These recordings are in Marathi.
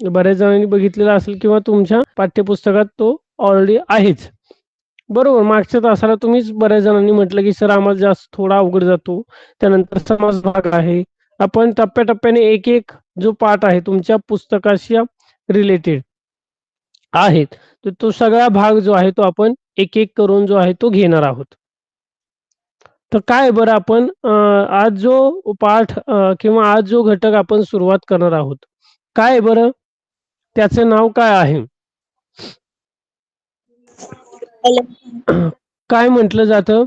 बऱ्याच जणांनी बघितलेला असेल किंवा तुमच्या पाठ्यपुस्तकात तो ऑलरेडी आहेच. बरोबर, मागच्या तासाला तुम्हीच बऱ्याच जणांनी म्हटलं की सर आम्हाला जास्त थोडा अवघड जातो. त्यानंतर समास भाग आहे. आपण टप्प्याटप्प्याने एक एक जो पाठ आहे तुमच्या पुस्तकाशी रिलेटेड आहेत, तर तो सगळा भाग जो आहे तो आपण एक एक करून जो आहे तो घेणार आहोत. तर काय बरं आपण आज जो पाठ किंवा आज जो घटक आपण सुरुवात करणार आहोत, काय बरं त्याचं नाव काय आहे? काय म्हटलं जातं?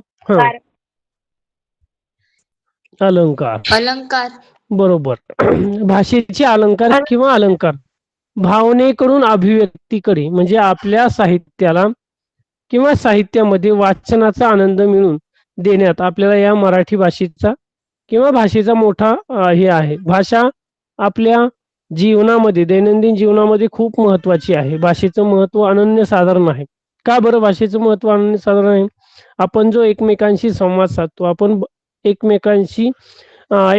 अलंकार. अलंकार. बरोबर. भाषेचे अलंकार किंवा अलंकार भावनेकडून अभिव्यक्तीकडे म्हणजे आपल्या साहित्याला किंवा साहित्यामध्ये वाचनाचा आनंद मिळवून देण्यात आपल्याला या मराठी भाषेचा किंवा भाषेचा मोठा हे आहे. भाषा आपल्या जीवनामध्ये दैनंदिन जीवनामध्ये खूप महत्वाची आहे. भाषेचं महत्व अनन्यसाधारण आहे. का बरं भाषेचं महत्व अनन्यसाधारण आहे? आपण जो एकमेकांशी संवाद साधतो, आपण एकमेकांशी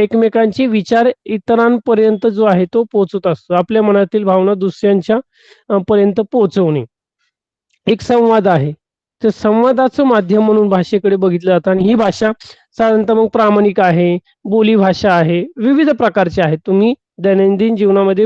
एकमेकांचे विचार इतरांपर्यंत जो आहे तो पोहोचत असतो. आपल्या मनातील भावना दुसऱ्यांच्या पर्यंत पोहोचवणे एक संवाद आहे. तर संवादाचं माध्यम म्हणून भाषेकडे बघितलं जातं आणि ही भाषा साधारणतः मग प्रामाणिक आहे, बोली भाषा आहे, विविध प्रकारची आहे. तुम्ही दैनंदिन जीवनामध्ये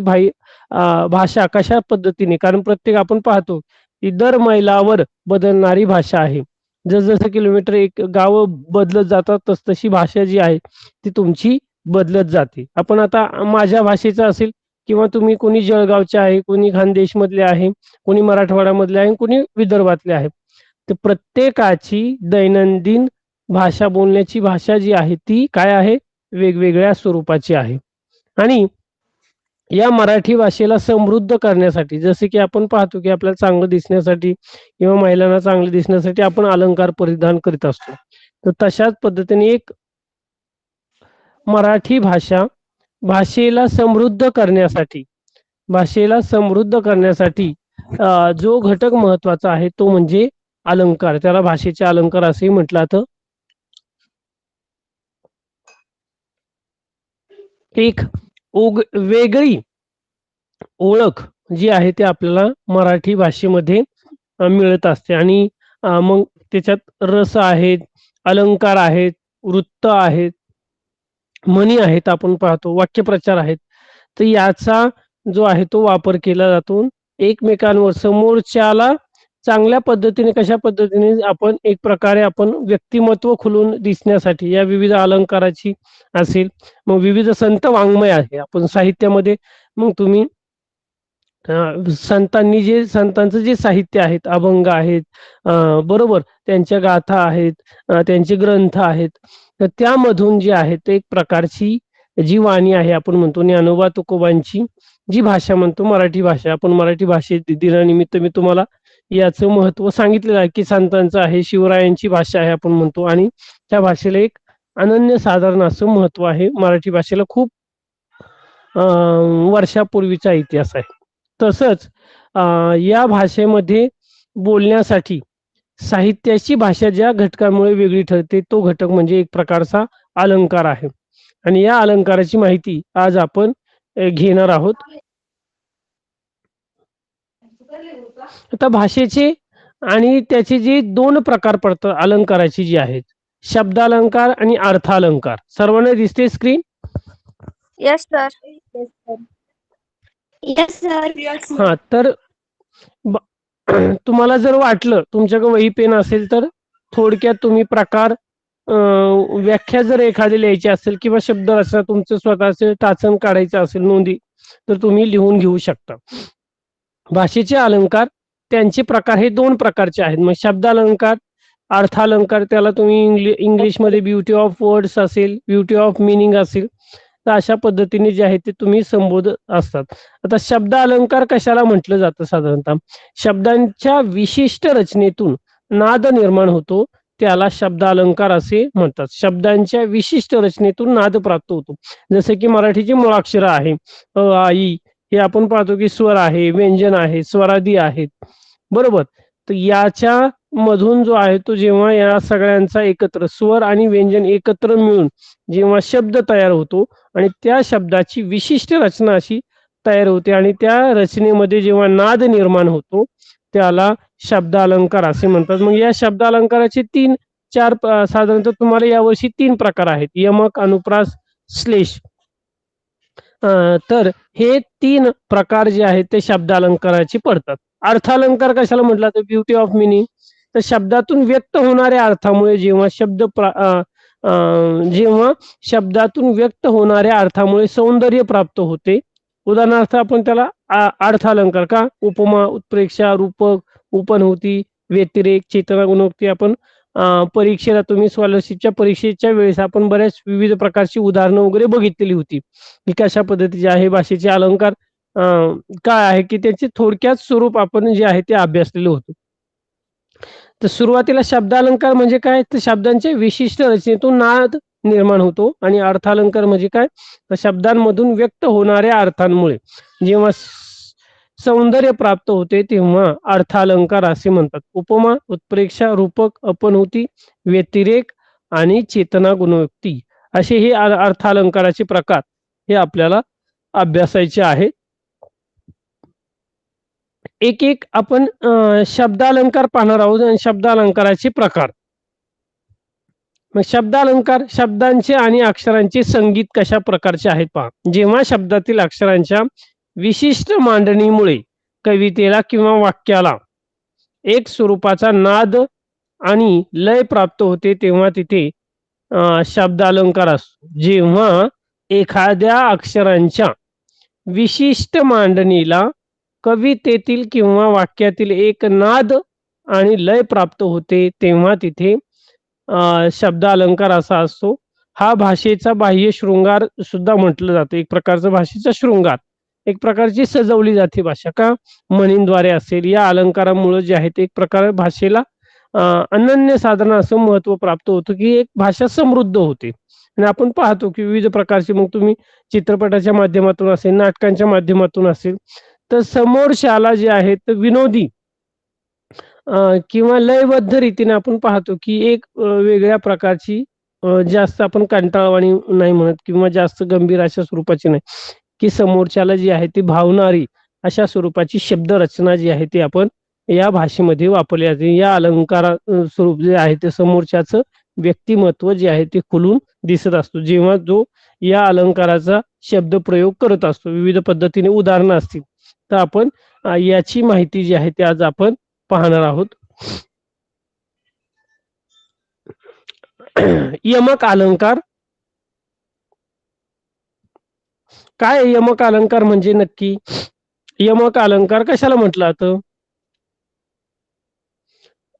भाषा कशा पद्धतीने, कारण प्रत्येक आपण पाहतो की दर मैलावर बदलणारी भाषा आहे. जसजसं किलोमीटर एक गाव बदलत जातात तसतशी भाषा जी आहे ती तुमची बदलत जाते. आपण आता माझ्या भाषेचं असेल किंवा तुम्ही कोणी जळगावचे आहे, कोणी खानदेशमधले आहे, कोणी मराठवाड्यामधले आहे, कोणी विदर्भातले आहे. तर प्रत्येकाची दैनंदिन भाषा बोलण्याची भाषा जी आहे ती काय आहे? वेगवेगळ्या स्वरूपाची आहे. आणि या मराठी भाषेला समृद्ध करण्यासाठी जसे की आपण पाहतो की आपल्याला चांगलं दिसण्यासाठी किंवा महिलांना चांगलं दिसण्यासाठी आपण अलंकार परिधान करीत असतो. तर तशाच पद्धतीने एक मराठी भाषेला समृद्ध करण्यासाठी जो घटक महत्वाचा आहे तो म्हणजे अलंकार. त्याला भाषेचे अलंकार असेही म्हटलं जातं. एक वेगळी ओळख जी आहे ती आपल्याला मराठी भाषेमध्ये मिळत असते. आणि मग त्याच्यात रस आहेत, अलंकार आहेत, वृत्त आहेत, म्हणी आहेत, आपण पाहतो वाक्यप्रचार आहेत. तर याचा जो आहे तो वापर केला जातो एकमेकांवर समोरच्याला चांगल्या पद्धतीने कशा पद्धतीने आपण एक प्रकारे आपण व्यक्तिमत्व खुलून दिसण्यासाठी या विविध अलंकाराची असेल. मग विविध संत वाङ्मय आहे आपण साहित्यामध्ये. मग तुम्ही संतांचं जे साहित्य आहेत, अभंग आहेत, बरोबर, त्यांच्या गाथा आहेत, त्यांचे ग्रंथ आहेत. तर त्यामधून जे आहे ते एक प्रकारची जी वाणी आहे, आपण म्हणतो ज्ञानोबा तुकोबांची जी भाषा म्हणतो मराठी भाषा. आपण मराठी भाषेत दिनानिमित्त मी तुम्हाला याचं महत्व सांगितलेलं आहे की संतांचं आहे, शिवरायांची भाषा आहे आपण म्हणतो. आणि त्या भाषेला एक अनन्यसाधारण असं महत्व आहे. मराठी भाषेला खूप वर्षापूर्वीचा इतिहास आहे. तसंच या भाषेमध्ये बोलण्यासाठी साहित्याची भाषा ज्या घटकामुळे वेगळी ठरते तो घटक म्हणजे एक प्रकारचा अलंकार आहे. आणि या अलंकाराची माहिती आज आपण घेणार आहोत. आता भाषेचे आणि त्याचे जे दोन प्रकार पडतात अलंकाराची जी आहेत, शब्दालंकार आणि अर्थालंकार. सर्वांना दिसते screen? Yes sir. Yes sir. हा, तर तुम्हाला जर वाटलं तुमच्याकडे वही पेन असेल तर थोडक्यात तुम्ही प्रकार व्याख्या जर एखादी लिहायची असेल किंवा शब्द रचना तुमचं स्वतःचे टाचन काढायचं असेल नोंदी, तर तुम्ही लिहून घेऊ शकता. भाषेचे अलंकार त्यांचे प्रकार हे दोन प्रकारचे आहेत. मग शब्दालंकार, अर्थालंकार, त्याला तुम्ही इंग्लिशमध्ये ब्युटी ऑफ वर्ड्स असेल, ब्युटी ऑफ मिनिंग असेल, तर अशा पद्धतीने जे आहे ते तुम्ही संबोधत असतात. आता शब्द अलंकार कशाला म्हटलं जातं? साधारणतः शब्दांच्या विशिष्ट रचनेतून नाद निर्माण होतो त्याला शब्द अलंकार असे म्हणतात. शब्दांच्या विशिष्ट रचनेतून नाद प्राप्त होतो. जसे की मराठीची मुळाक्षर आहे अ, आ, इ, हे आपण पाहतो की स्वर आहे, व्यंजन आहे, स्वरादी आहेत, बरोबर. तर याच्या मधून जो आहे तो जेव्हा या सगळ्यांचा एकत्र स्वर आणि व्यंजन एकत्र मिळून जेव्हा शब्द तयार होतो आणि त्या शब्दाची विशिष्ट रचना अशी तयार होते आणि त्या रचनेमध्ये जेव्हा नाद निर्माण होतो त्याला शब्दालंकार असे म्हणतात. मग या शब्दालंकाराचे तीन चार साधारणतः तुम्हाला यावर्षी 3 प्रकार आहेत, यमक, अनुप्रास, श्लेष. तर हे 3 प्रकार जे आहेत ते शब्दालंकाराचे पडतात. अर्थालंकार कशाला म्हटलं तर ब्युटी ऑफ मिनिंग. तर शब्दातून व्यक्त होणाऱ्या अर्थामुळे जेव्हा शब्दातून व्यक्त होणाऱ्या अर्थामुळे सौंदर्य प्राप्त होते. उदाहरणार्थ आपण त्याला अर्थालंकार का उपमा, उत्प्रेक्षा, रूपक, उपनहुती, व्यतिरेक, चेतना, गुणोक्ती आपण परीक्षेला तुम्ही स्कॉलरशिपच्या परीक्षेच्या वेळेस आपण बऱ्याच विविध प्रकारची उदाहरणं वगैरे बघितलेली होती की कशा पद्धतीचे आहे भाषेचे अलंकार काय आहे की त्याचे थोडक्यात स्वरूप आपण जे आहे ते अभ्यासलेलं होतं. तर सुरुवातीला शब्दालंकार म्हणजे काय तर शब्दांच्या विशिष्ट रचनेतून नाद निर्माण होतो आणि अर्थालंकार म्हणजे काय तर शब्दांमधून व्यक्त होणाऱ्या अर्थांमुळे जेव्हा सौंदर्य प्राप्त होते तेव्हा अर्थालंकार असे म्हणतात. उपमा, उत्प्रेक्षा, रूपक, अपनहुती, व्यतिरेक आणि चेतना, गुणोक्ती असे हे अर्थालंकाराचे प्रकार हे आपल्याला अभ्यासायचे आहेत. एक एक आपण शब्दालंकार पाहणार आहोत आणि शब्दालंकाराचे प्रकार. मग शब्दालंकार शब्दांचे आणि अक्षरांचे संगीत कशा प्रकारचे आहेत पहा. जेव्हा शब्दातील अक्षरांच्या विशिष्ट मांडणीमुळे कवितेला किंवा वाक्याला एक स्वरूपाचा नाद आणि लय प्राप्त होते तेव्हा तिथे शब्दालंकार असतो. जेव्हा एखाद्या अक्षरांच्या विशिष्ट मांडणीला कवितेतील किंवा वाक्यातील एक नाद आणि लय प्राप्त होते तेव्हा तिथे शब्दालंकार असा असतो. हा भाषेचा बाह्य शृंगार सुद्धा म्हटलं जातं. एक प्रकारचा भाषेचा शृंगार, एक प्रकारची सजवली जाते भाषा का म्हणींद्वारे असेल. या अलंकारामुळे जे आहे ते एक प्रकारे भाषेला अनन्य साधारण असं महत्व प्राप्त होतं की एक भाषा समृद्ध होते. आणि आपण पाहतो की विविध प्रकारचे मग तुम्ही चित्रपटाच्या माध्यमातून असेल, नाटकांच्या माध्यमातून असेल तर समोरच्याला जे आहे तर विनोदी किंवा लयबद्ध रीतीने आपण पाहतो की एक वेगळ्या प्रकारची जास्त आपण कंटाळवाणी नाही म्हणत किंवा जास्त गंभीर अशा स्वरूपाची नाही की समोरच्याला जी आहे ती भावणारी अशा स्वरूपाची शब्दरचना जी आहे ती आपण या भाषेमध्ये वापरली जाते. या अलंकारा स्वरूप जे आहे ते समोरच्याचं व्यक्तिमत्व जे आहे ते खुलून दिसत असतो जेव्हा जो या अलंकाराचा शब्द प्रयोग करत असतो. विविध पद्धतीने उदाहरणं असतील तर आपण याची माहिती जी आहे ती आज आपण पाहणार आहोत. यमक अलंकार काय? यमक अलंकार म्हणजे नक्की यमक अलंकार कशाला म्हटलं जातं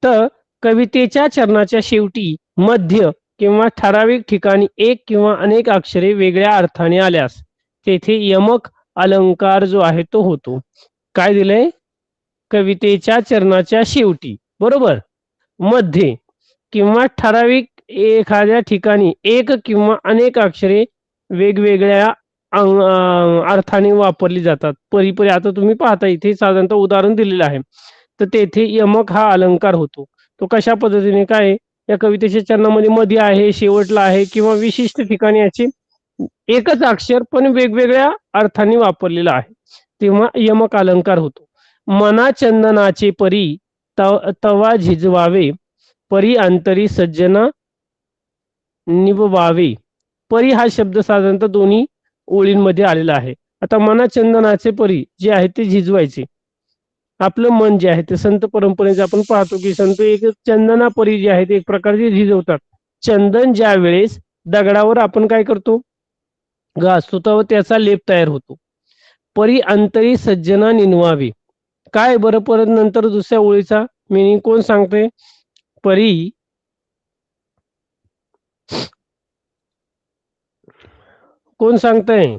तर कवितेच्या चरणाच्या शेवटी, मध्य किंवा ठराविक ठिकाणी एक किंवा अनेक अक्षरे वेगळ्या अर्थाने आल्यास तेथे यमक अलंकार जो आहे तो होतो. काय दिलंय? कवितेच्या चरणाच्या शेवटी, बरोबर, मध्ये किंवा ठराविक एखाद्या ठिकाणी एक किंवा अनेक अक्षरे वेगवेगळ्या अर्थाने वापरली जातात. परिपरी आता तुम्ही पाहता इथे साधारणतः उदाहरण दिलेलं आहे तर तेथे यमक हा अलंकार होतो. तो कशा पद्धतीने काय या कवितेच्या चरणामध्ये मध्ये आहे, शेवटला आहे किंवा विशिष्ट ठिकाणी याचे एकच अक्षर पण वेगवेगळ्या अर्थाने वापरलेलं आहे तेव्हा यमक अलंकार होतो. मना चंदनाचे परी तवा झिजवावे, परी अंतरी सज्जना निभवावे. परी हा शब्द साधारणतः दोन्ही ओळींमध्ये आलेला आहे. आता मना चंदनाचे परी जे आहे ते झिजवायचे, आपलं मन जे आहे ते संत परंपरेचे आपण पाहतो की संत एक चंदना परी जे आहे ते एक प्रकारचे झिजवतात. चंदन ज्या वेळेस दगडावर आपण काय करतो घासतो तर त्याचा लेप तयार होतो. परी अंतरी सज्जना निनवावे. काय बरं परत नंतर दुसऱ्या ओळीचा मिनिंग कोण सांगते? परी कोण सांगतंय?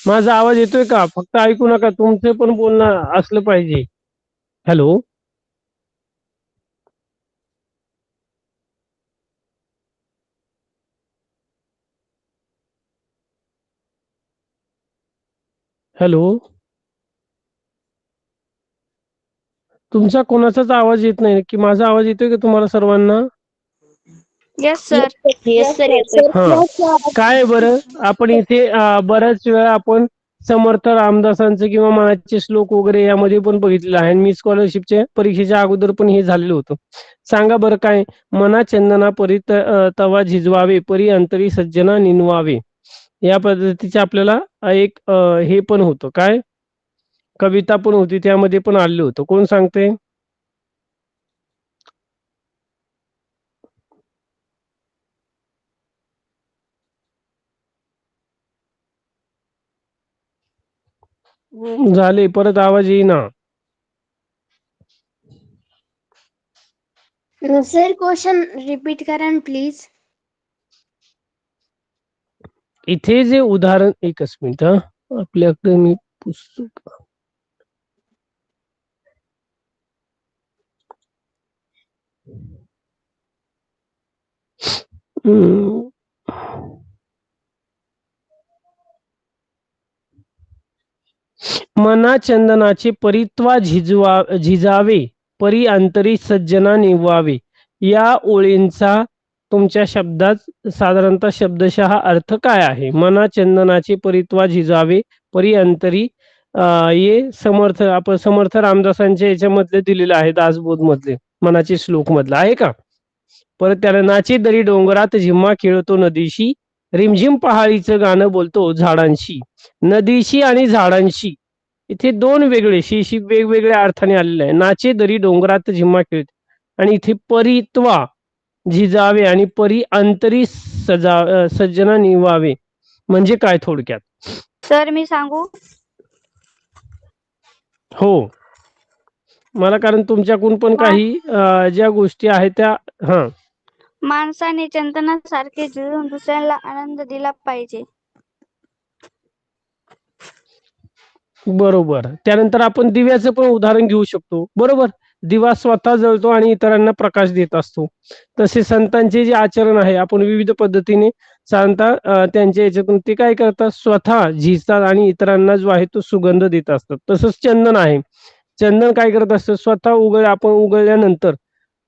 माझा आवाज येतोय का? फक्त ऐकू नका, तुमचे पण बोलणं असलं पाहिजे. हॅलो हॅलो तुमचा कोणाचाच आवाज येत नाही की माझा आवाज येतोय का तुम्हाला सर्वांना? Yes sir. येस सर येतोय. हा काय बरं आपण इथे बऱ्याच वेळा आपण समर्थ रामदासांचं किंवा मनाचे श्लोक वगैरे यामध्ये पण बघितलेलं आहे. मी स्कॉलरशिपच्या परीक्षेच्या अगोदर पण हे झालेलं होतं. सांगा बरं काय? मना चंदना परी तवा झिजवावे, परी अंतरी सज्जना निनवावे. या पद्धतीचे आपल्याला एक हे पण होतं काय, कविता पण होती, त्यामध्ये पण आलेलं होतं. कोण सांगते? झाले, परत आवाज येईना. सर क्वेश्चन रिपीट करा प्लीज. इथे जे उदाहरण, एकच मिनिट हा, आपल्याकडे मी पुस्तक, मना चंदनाचे परित्वा झिजावे, परी अंतरी सज्जना निवावे. या ओळींचा तुमच्या शब्दात साधारणतः शब्दशः अर्थ काय आहे? मना चंदनाचे परित्वा झिजावे, परी अंतरी हे समर्थ, आपण समर्थ रामदासांच्या याच्यामधले दिलेलं आहे, दासबोध मधले मनाचे श्लोक मधला आहे का? परत त्याला नाचे दरी डोंगरात झिम्मा खेळतो नदीशी, रिमझिम पहाडीचं गाणं बोलतो झाडांशी. नदीशी आणि झाडांशी इथे दोन वेगळे शी वेगवेगळ्या अर्थाने आलेले आहे. नाचे दरी डोंगरात झिम्मा खेळते, आणि इथे परित्वा झिजावे आणि परी अंतरी सज्जना निवावे म्हणजे काय थोडक्यात? सर मी सांगू? हो, मला कारण तुमच्याकडून पण काही ज्या गोष्टी आहेत त्या, हा, माणसाने चंदनासारखे झिजून दुसऱ्याला आनंद दिला पाहिजे. बरोबर. त्यानंतर आपण दिव्याचं पण उदाहरण घेऊ शकतो. बरोबर, दिवा स्वतः जळतो आणि इतरांना प्रकाश देत असतो. तसे संतांचे जे आचरण आहे, आपण विविध पद्धतीने साधारणतः त्यांच्या याच्यातून ते काय करतात, स्वतः झिजतात आणि इतरांना जो आहे तो सुगंध देत असतात. तसंच चंदन आहे. चंदन काय करत असतं, स्वतः आपण उगळल्यानंतर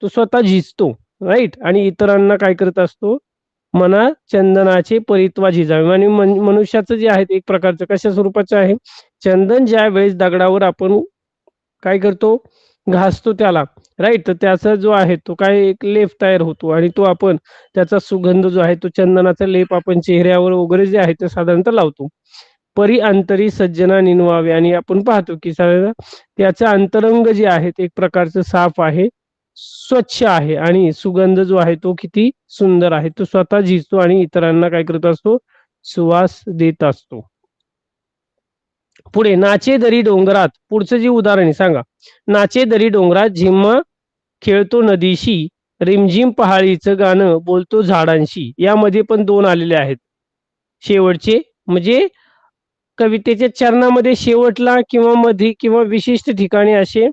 तो स्वतः झिजतो, राईट, आणि इतरांना काय करत असतो, मना चंदनाचे परित्वा झिजावे. आणि मनुष्याचं जे आहे एक प्रकारचं कशा स्वरूपाचं आहे, चंदन ज्या वेळेस दगडावर आपण काय करतो, घासतो त्याला, राईट, तर त्याचा जो आहे तो काय एक लेप तयार होतो, आणि तो आपण त्याचा सुगंध जो आहे तो चंदनाचा लेप आपण चेहऱ्यावर वगैरे जे आहे ते साधारणतः लावतो. परी अंतरी सज्जना निनवावे, आणि आपण पाहतो की साधारण त्याचं अंतरंग जे आहे ते एक प्रकारचं साफ आहे, स्वच्छ आहे, आणि सुगंध जो आहे तो किती सुंदर आहे. तो स्वतः झिजतो आणि इतरांना काय करत असतो, सुवास देत असतो. पुढे नाचे दरी डोंगरात, पुढचं जे उदाहरण आहे सांगा. नाचे दरी डोंगरात झिम्मा खेळतो नदीशी, रिमझिम पहाडीचं गाणं बोलतो झाडांशी. यामध्ये पण दोन आलेले आहेत शेवटचे, म्हणजे कवितेच्या चरणामध्ये शेवटला किंवा मध्ये किंवा विशिष्ट ठिकाणी असे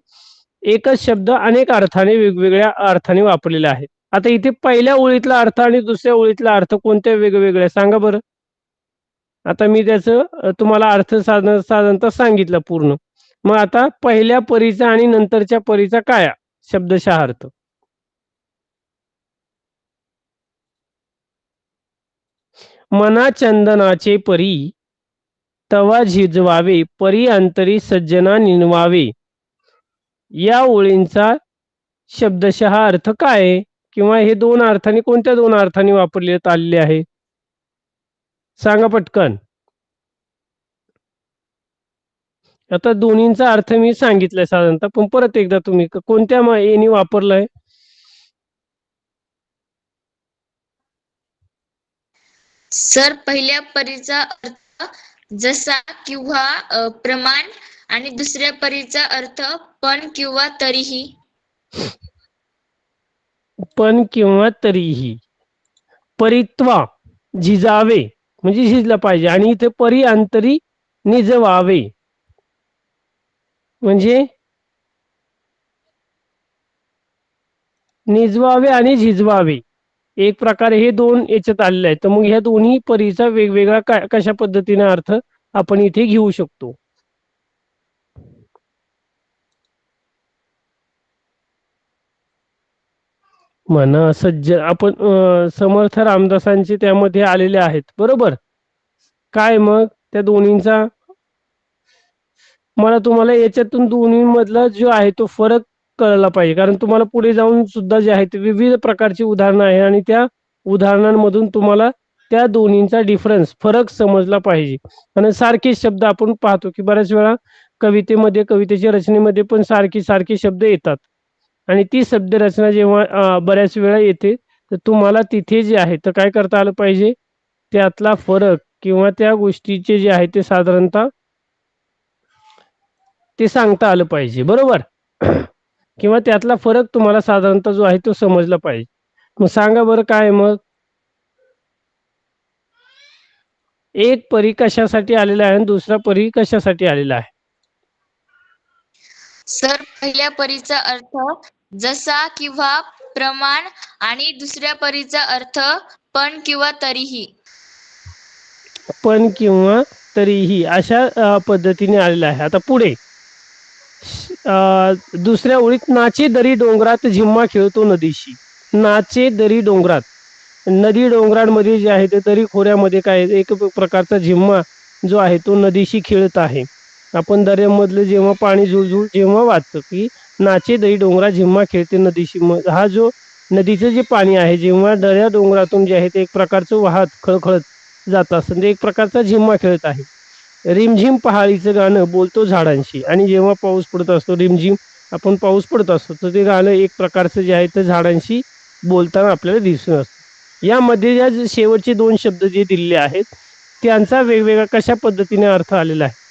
एकच शब्द अनेक अर्थाने वेगवेगळ्या अर्थाने वापरलेले आहेत. आता इथे पहिल्या ओळीतला अर्थ आणि दुसऱ्या ओळीतला अर्थ कोणत्या वेगवेगळ्या, सांगा बरं. आता मी त्याचं तुम्हाला अर्थ साधारणतः सांगितलं पूर्ण. मग आता पहिल्या परीचा आणि नंतरच्या परीचा काय शब्दशः अर्थ? मना चंदनाचे परी तवा झिजवावे, परी अंतरी सज्जना निनवावे. या ओळींचा शब्दशः अर्थ काय आहे, किंवा हे दोन अर्थाने कोणत्या दोन अर्थाने वापरले आलेले आहे, सांगा पटकन. आता दोन्हींचा अर्थ मी सांगितलाय साधारणतः, पण परत एकदा तुम्ही कोणत्या याने वापरलाय? सर पहिल्या परीचा अर्थ जसा किंवा प्रमाण, आणि दुसऱ्या परीचा अर्थ पण किंवा तरीही. पण किंवा तरीही. परित्वा झिजावे म्हणजे झिजलं पाहिजे, आणि इथे परी अंतरी निजवावे म्हणजे निजवावे आणि झिजवावे, एक प्रकारे हे दोन याच्यात आलेले आहेत. तर मग ह्या दोन्ही परीचा वेगवेगळा कशा पद्धतीने अर्थ आपण इथे घेऊ शकतो. म्हणा सज्ज, आपण समर्थ रामदासांचे त्यामध्ये आलेले आहेत, बरोबर. काय मग त्या दोन्हींचा मला तुम्हाला याच्यातून दोन्ही मधला जो आहे तो फरक कळला पाहिजे, कारण तुम्हाला पुढे जाऊन सुद्धा जे आहे ते विविध प्रकारची उदाहरणं आहे आणि त्या उदाहरणांमधून तुम्हाला त्या दोन्हींचा डिफरन्स फरक समजला पाहिजे. आणि सारखे शब्द आपण पाहतो की बऱ्याच वेळा कवितेमध्ये कवितेच्या रचनेमध्ये पण सारखे सारखे शब्द येतात आणि ती शब्दरचना जेव्हा बऱ्याच वेळा येते तर तुम्हाला तिथे जे आहे तर काय करता आलं पाहिजे, त्यातला फरक किंवा त्या गोष्टीचे जे आहे ते साधारणतः ते सांगता आलं पाहिजे, बरोबर. किंवा त्यातला फरक तुम्हाला साधारणतः जो आहे तो समजला पाहिजे. मग सांगा बरं काय आहे मग. एक परी कशासाठी आलेला आहे आणि दुसरा परी कशासाठी आलेला आहे? सर पहिल्या परीचा अर्थ जसा किंवा प्रमाण आणि दुसऱ्या परीचा अर्थ पण किंवा तरीही. पण किंवा तरीही अशा पद्धतीने आलेला आहे. आता पुढे दुसऱ्या ओळीत नाचे दरी डोंगरात झिम्मा खेळतो नदीशी. नाचे दरी डोंगरात, नदी डोंगरांमध्ये जे आहे ते दरी खोऱ्यामध्ये काय एक प्रकारचा झिम्मा जो आहे तो नदीशी खेळत आहे. आपण दऱ्यामधलं जेव्हा पाणी झुळझुळ जेव्हा वाचतं की नाचे दरी डोंगरात झिम्मा खेळते नदीशी, हा जो नदीचं जे पाणी आहे जेव्हा दऱ्या डोंगरातून जे आहे ते एक प्रकारचं वाहत खळखळत जात असतं, ते एक प्रकारचा झिम्मा खेळत आहे. रिमझिम पहाडीचं गाणं बोलतो झाडांशी. आणि जेव्हा पाऊस पडत असतो रिमझिम आपण पाऊस पडत असतो तर ते गाणं एक प्रकारचं जे आहे ते झाडांशी बोलताना आपल्याला दिसून असतं. यामध्ये या शेवटचे दोन शब्द जे दिलेले आहेत त्यांचा वेगवेगळा कशा पद्धतीने अर्थ आलेला आहे?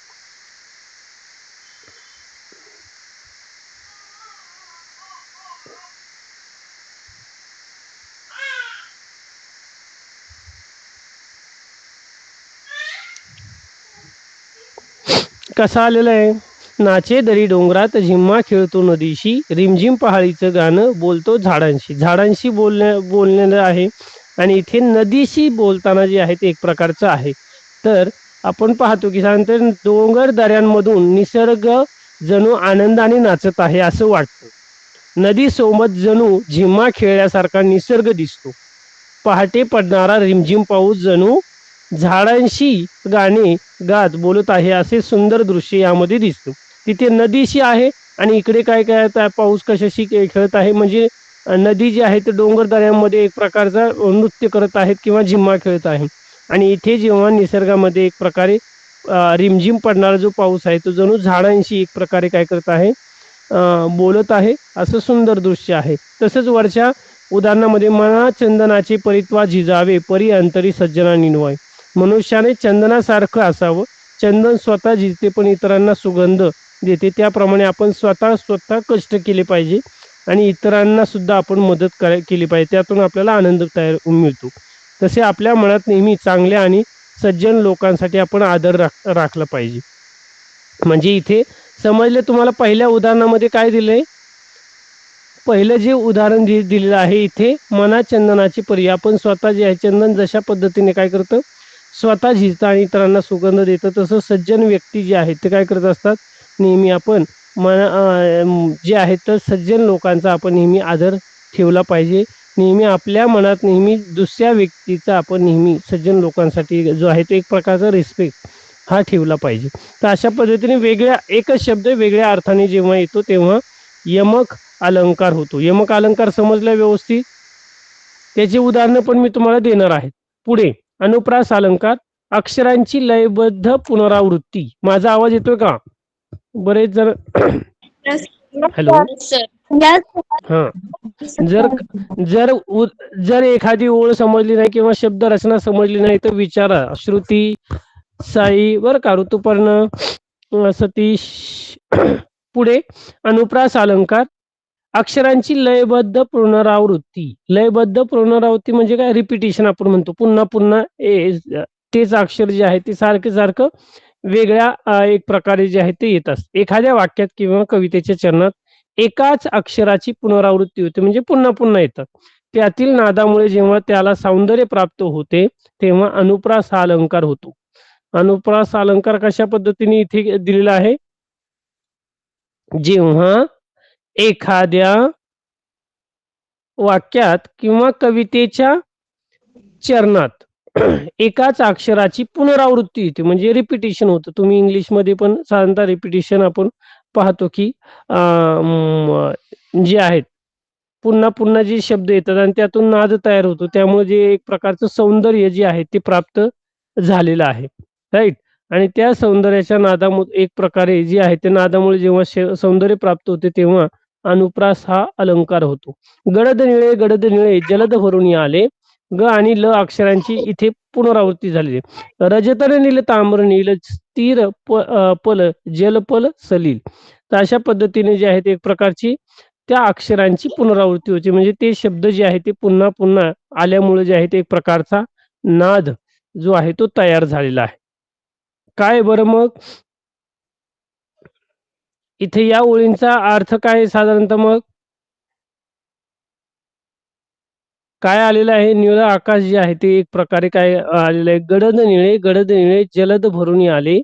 कसा आलेला आहे? नाचे दरी डोंगरात झिम्मा खेळतो नदीशी, रिमझिम पहाडीचं गाणं बोलतो झाडांशी. झाडांशी बोललेलं आहे आणि इथे नदीशी बोलताना जे आहे ते एक प्रकारचं आहे. तर आपण पाहतो की साधारणतः डोंगर दऱ्यांमधून निसर्ग जणू आनंदाने नाचत आहे असं वाटतं. नदी सोबत जणू झिम्मा खेळल्यासारखा निसर्ग दिसतो. पहाटे पडणारा रिमझिम पाऊस जणू झाडांशी गाणे गात बोलत आहे असे सुंदर दृश्य यामध्ये दिसतो. तिथे नदीशी आहे आणि इकडे काय काय पाऊस कशाशी खेळत आहे, म्हणजे नदी जी आहे ते डोंगर दऱ्यांमध्ये एक प्रकारचा नृत्य करत आहेत किंवा झिम्मा खेळत आहे. आणि इथे जेव्हा निसर्गामध्ये एक प्रकारे रिमझिम पडणारा जो पाऊस आहे तो जणू झाडांशी एक प्रकारे काय करत आहे, बोलत आहे असं सुंदर दृश्य आहे. तसंच वरच्या उदाहरणामध्ये मना चंदनाचे परित्वा झिजावे परी अंतरी सज्जना निनवाय. मनुष्याने चंदनासारखं असावं. चंदन स्वतः झिजते पण इतरांना सुगंध देते, त्याप्रमाणे आपण स्वतः कष्ट केले पाहिजे आणि इतरांना सुद्धा आपण मदत केली पाहिजे, त्यातून आपल्याला आनंद तयार मिळतो. तसे आपल्या मनात नेहमी चांगल्या आणि सज्जन लोकांसाठी आपण आदर राखला पाहिजे. म्हणजे इथे समजले तुम्हाला पहिल्या उदाहरणामध्ये काय दिलंय? पहिलं जे उदाहरण दिलेलं आहे इथे मना चंदनाची परी, आपण स्वतः जे आहे चंदन जशा पद्धतीने काय करतं स्वतः झिजतं आणि इतरांना सुगंध देतं, तसं सज्जन व्यक्ती जे आहेत ते काय करत असतात नेहमी आपण जे आहेत तर सज्जन लोकांचा आपण नेहमी आदर ठेवला पाहिजे. नेहमी आपल्या मनात नेहमी दुसऱ्या व्यक्तीचा आपण नेहमी सज्जन लोकांसाठी जो आहे तो एक प्रकारचा रिस्पेक्ट हा ठेवला पाहिजे. तर अशा पद्धतीने वेगळ्या एकच शब्द वेगळ्या अर्थाने जेव्हा येतो तेव्हा यमक अलंकार होतो. यमक अलंकार समजला व्यवस्थित? त्याची उदाहरणं पण मी तुम्हाला देणार आहे. पुढे अनुप्रास अलंकार, अक्षरांची लयबद्ध पुनरावृत्ती. माझा आवाज येतोय का? बरेच जण हॅलो. सर हा, जर जर जर एखादी ओळ समजली नाही किंवा शब्द रचना समजली नाही तर विचारा. श्रुती, साई, बरं का, ऋतुपर्ण, सतीश. पुढे अनुप्रास अलंकार, अक्षरांची लयबद्ध पुनरावृत्ती. लयबद्ध पुनरावृत्ती म्हणजे काय? रिपिटेशन आपण म्हणतो. पुन्हा पुन्हा तेच अक्षर जे आहे ते सारखं सारखं वेगळ्या एक प्रकारे जे आहे ते येत असते. एखाद्या वाक्यात किंवा कवितेच्या चरणात एकाच अक्षराची पुनरावृत्ती होते म्हणजे पुन्हा पुन्हा येतात. त्यातील नादामुळे जेव्हा त्याला सौंदर्य प्राप्त होते तेव्हा अनुप्रास हा अलंकार होतो. अनुप्रास अलंकार कशा पद्धतीने इथे दिलेला आहे? जेव्हा एखाद्या वाक्यात किंवा कवितेच्या चरणात एकाच अक्षराची पुनरावृत्ती होते म्हणजे रिपिटिशन होतं. तुम्ही इंग्लिशमध्ये पण साधारणतः रिपिटिशन आपण पाहतो की जे आहेत पुन्हा पुन्हा जे शब्द येतात आणि त्यातून नाद तयार होतो. त्यामुळे जे एक प्रकारचं सौंदर्य जे आहे ते प्राप्त झालेलं आहे. राइट? आणि त्या सौंदर्याच्या नादामुळे एक प्रकारे जे आहे त्या नादामुळे जेव्हा सौंदर्य प्राप्त होते तेव्हा अनुप्रास हा अलंकार होतो. गडद निळे जलद भरून आले. ग आणि ल अक्षरांची इथे पुनरावृत्ती झालेली आहे. रजतन नील ताम्र नील स्थिर पल जलपल सलील. तर अशा पद्धतीने जे आहे ते एक प्रकारची त्या अक्षरांची पुनरावृत्ती होते म्हणजे ते शब्द जे आहे ते पुन्हा पुन्हा आल्यामुळे जे आहे ते एक प्रकारचा नाद जो आहे तो तयार झालेला आहे. काय बरं मग इथे या ओळींचा अर्थ काय आहे साधारणतः मग काय आलेलं आहे? निळं आकाश जे आहे ते एक प्रकारे काय आलेलं आहे? गडद निळे जलद भरून आले.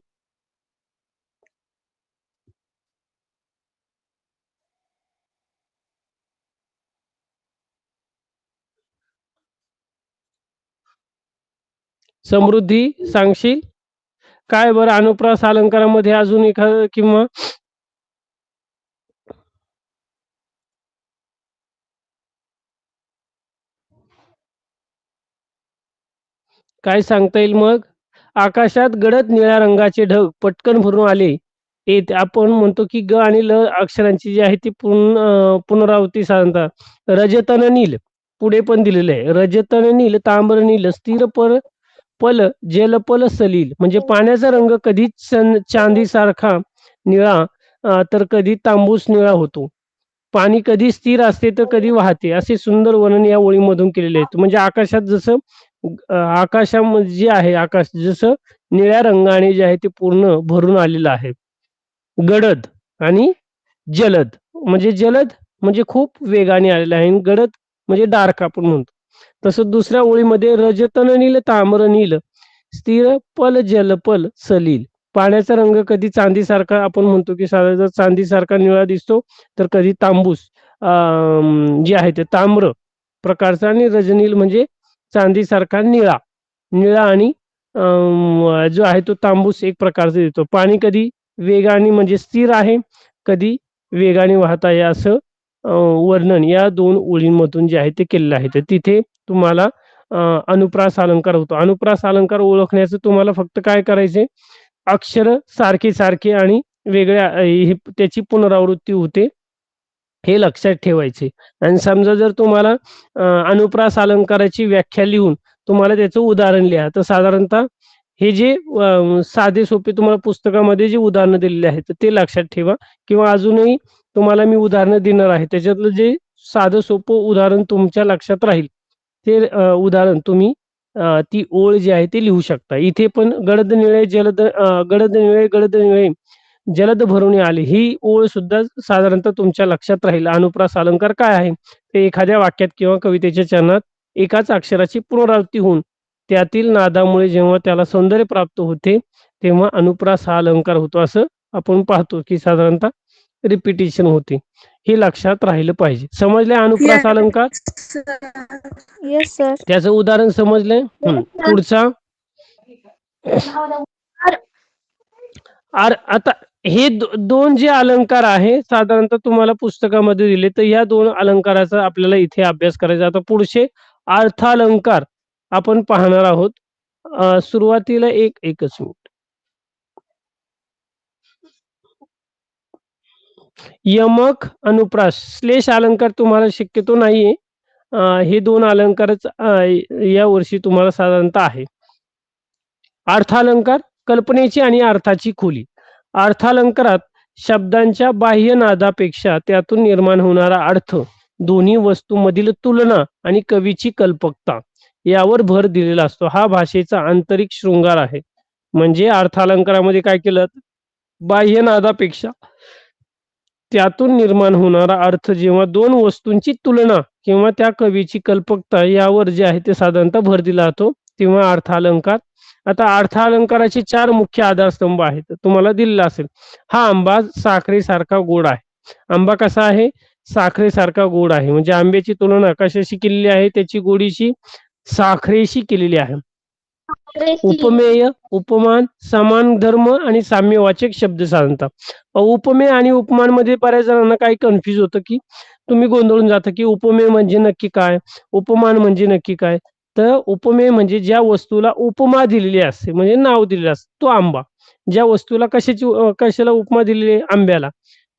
समृद्धी सांगशील? काय बरं अनुप्रास अलंकारामध्ये अजून एखादं किंवा काय सांगता येईल मग? आकाशात गडद निळ्या रंगाचे ढग पटकन भरून आले. आपण म्हणतो की ग आणि ल अक्षरांची जी आहे ती पुनरावृत्ती साधारणतः रजतन नील पुढे पण दिलेलं आहे. रजतन नील तांबर नील स्थिर पल जलपल सलील म्हणजे पाण्याचा रंग कधी चांदीसारखा निळा तर कधी तांबूस निळा होतो. पाणी कधी स्थिर असते तर कधी वाहते असे सुंदर वर्णन या ओळीमधून केलेले आहे. म्हणजे आकाशात जसं आकाशामध्ये जे आहे आकाश जसं निळ्या रंगाने जे आहे ते पूर्ण भरून आलेलं आहे. गडद आणि जलद म्हणजे खूप वेगाने आलेलं आहे आणि गडद म्हणजे डार्क आपण म्हणतो. तसं दुसऱ्या ओळीमध्ये रजतन नील ताम्र नील स्थिर पल जलपल सलील पाण्याचा रंग कधी चांदीसारखा आपण म्हणतो की साधारण चांदीसारखा निळा दिसतो तर कधी तांबूस जे आहे ते ताम्र प्रकारचा आणि रजनील म्हणजे चांदीसारखा निळा आणि जो आहे तो तांबूस एक प्रकारचा दिसतो. पाणी कधी वेगाने म्हणजे स्थिर आहे कधी वेगाने वाहत आहे असं वर्णन या दोन ओळींमधून जे आहे ते केलेलं आहे. तर तिथे तुम्हाला अनुप्रास अलंकार होतो. अनुप्रास अलंकार ओळखण्याचं तुम्हाला फक्त काय करायचे अक्षर सारखे आणि वेगळ्या त्याची पुनरावृत्ती होते हे लक्षात ठेवायचे. आणि समजा जर तुम्हाला अनुप्रास अलंकाराची व्याख्या लिहून तुम्हाला त्याचं उदाहरण लिहा तर साधारणतः हे जे साधे सोपे तुम्हाला पुस्तकामध्ये जे उदाहरणं दिलेली आहेत ते लक्षात ठेवा किंवा अजूनही तुम्हाला मी उदाहरणं देणार आहे त्याच्यातलं जे साधं सोपं उदाहरण तुमच्या लक्षात राहील ते उदाहरण तुम्ही ती ओळ जी आहे ती लिहू शकता. इथे पण गडद निळे गडद निळे जलद भरून आले ही ओळ सुद्धा साधारणतः तुमच्या लक्षात राहील. अनुप्रास अलंकार काय आहे ते एखाद्या वाक्यात किंवा कवितेच्या चरणात एकाच अक्षराची पुनरावृत्ती होऊन त्यातील नादामुळे जेव्हा त्याला सौंदर्य प्राप्त होते तेव्हा अनुप्रास हा अलंकार होतो असं आपण पाहतो की साधारणतः रिपिटिशन होते. हे लक्षात राहिलं पाहिजे. समजले अनुप्रास अलंकार? Yes sir. त्याचं उदाहरण समजलंय? पुढचा आता हे दोन जे अलंकार आहे साधारणतः तुम्हाला पुस्तकामध्ये दिले तर या दोन अलंकाराचा आपल्याला इथे अभ्यास करायचा. आता पुढचे अर्थालंकार आपण पाहणार आहोत. सुरुवातीला एकच मिनिट. यमक अनुप्रास श्लेष अलंकार तुम्हाला शक्यतो नाहीये. हे दोन अलंकारच या वर्षी तुम्हाला साधारणतः आहे. अर्थालंकार कल्पनेची आणि अर्थाची खोली. अर्थालंकारात शब्दांच्या बाह्य नादापेक्षा त्यातून निर्माण होणारा अर्थ दोन्ही वस्तूंमधील तुलना आणि कवीची कल्पकता यावर भर दिलेला असतो. हा भाषेचा आंतरिक शृंगार आहे. म्हणजे अर्थालंकारामध्ये काय केलं बाह्य नादापेक्षा त्यातून निर्माण होणारा अर्थ जेव्हा दोन वस्तूंची तुलना किंवा त्या कवीची कल्पकता यावर जे आहे ते साधारणतः भर दिला जातो तेव्हा अर्थालंकार. आता अर्थालंकाराचे 4 मुख्य आधारस्तंभ आहेत तुम्हाला दिलेला असेल. हा आंबा साखरेसारखा गोड आहे. आंबा कसा आहे साखरेसारखा गोड आहे म्हणजे आंब्याची तुलना कशाशी केलेली आहे त्याची गोडीची साखरेशी केलेली आहे. उपमेय, उपमान, समान धर्म आणि साम्यवाचक शब्द साधारणतः. उपमेय आणि उपमान मध्ये बऱ्याच जणांना काही कन्फ्युज होतं की तुम्ही गोंधळून जाता की उपमेय म्हणजे नक्की काय, उपमान म्हणजे नक्की काय. तर उपमेय म्हणजे ज्या वस्तूला उपमा दिलेली असते म्हणजे नाव दिलेलं असतं तो आंबा. ज्या वस्तूला कशाला उपमा दिलेली आहे? आंब्याला.